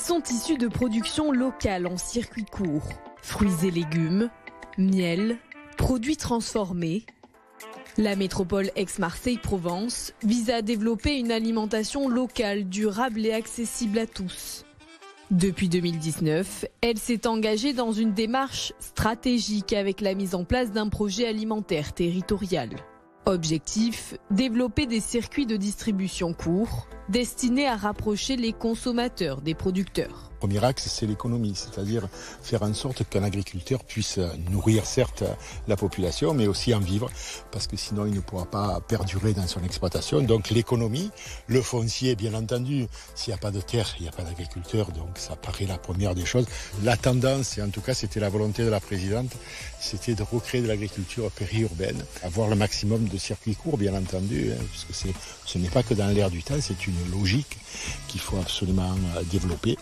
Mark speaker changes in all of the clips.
Speaker 1: sont issus de productions locales en circuit court. Fruits et légumes, miel, produits transformés. La métropole Aix-Marseille-Provence vise à développer une alimentation locale, durable et accessible à tous. Depuis 2019, elle s'est engagée dans une démarche stratégique avec la mise en place d'un projet alimentaire territorial. Objectif, développer des circuits de distribution courts destinés à rapprocher les consommateurs des producteurs.
Speaker 2: Le premier axe, c'est l'économie, c'est-à-dire faire en sorte qu'un agriculteur puisse nourrir certes la population, mais aussi en vivre, parce que sinon il ne pourra pas perdurer dans son exploitation. Donc l'économie, le foncier, bien entendu, s'il n'y a pas de terre, il n'y a pas d'agriculteur, donc ça paraît la première des choses. La tendance, et en tout cas c'était la volonté de la présidente, c'était de recréer de l'agriculture périurbaine, avoir le maximum de circuits courts, bien entendu, parce que ce n'est pas que dans l'air du temps, c'est une logique qu'il faut absolument développer.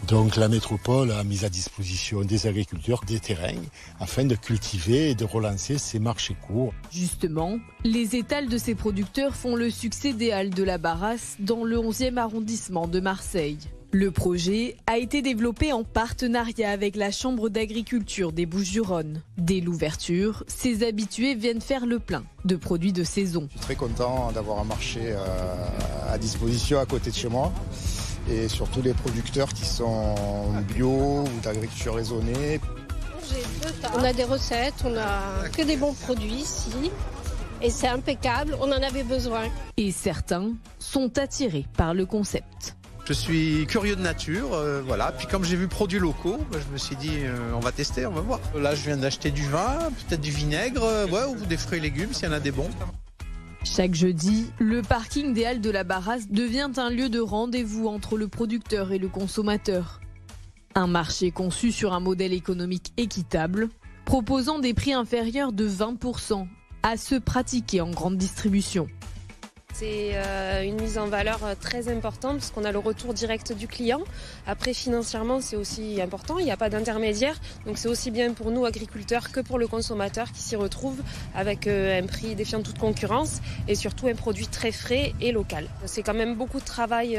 Speaker 2: Donc la métropole a mis à disposition des agriculteurs des terrains afin de cultiver et de relancer ces marchés courts.
Speaker 1: Justement, les étals de ces producteurs font le succès des Halles de la Barrasse dans le 11e arrondissement de Marseille. Le projet a été développé en partenariat avec la Chambre d'agriculture des Bouches-du-Rhône. Dès l'ouverture, ces habitués viennent faire le plein de produits de saison.
Speaker 3: Je suis très content d'avoir un marché à disposition à côté de chez moi. Et surtout les producteurs qui sont bio ou d'agriculture raisonnée.
Speaker 4: On a des recettes, on a que des bons produits ici. Et c'est impeccable, on en avait besoin.
Speaker 1: Et certains sont attirés par le concept.
Speaker 5: Je suis curieux de nature, voilà. Puis comme j'ai vu produits locaux, je me suis dit on va tester, on va voir. Là je viens d'acheter du vin, peut-être du vinaigre, ou des fruits et légumes s'il y en a des bons.
Speaker 1: Chaque jeudi, le parking des Halles de la Barrasse devient un lieu de rendez-vous entre le producteur et le consommateur. Un marché conçu sur un modèle économique équitable, proposant des prix inférieurs de 20% à ceux pratiqués en grande distribution.
Speaker 6: C'est une mise en valeur très importante parce qu'on a le retour direct du client. Après, financièrement, c'est aussi important. Il n'y a pas d'intermédiaire. Donc, c'est aussi bien pour nous, agriculteurs, que pour le consommateur qui s'y retrouve avec un prix défiant toute concurrence et surtout un produit très frais et local. C'est quand même beaucoup de travail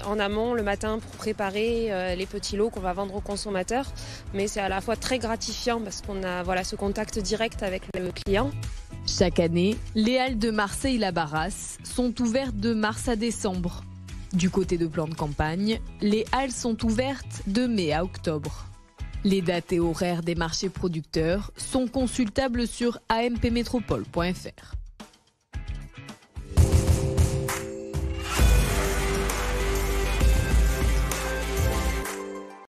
Speaker 6: en amont le matin pour préparer les petits lots qu'on va vendre aux consommateurs. Mais c'est à la fois très gratifiant parce qu'on a ce contact direct avec le client.
Speaker 1: Chaque année, les Halles de Marseille-La Barrasse sont ouvertes de mars à décembre. Du côté de Plan de Campagne, les halles sont ouvertes de mai à octobre. Les dates et horaires des marchés producteurs sont consultables sur ampmétropole.fr.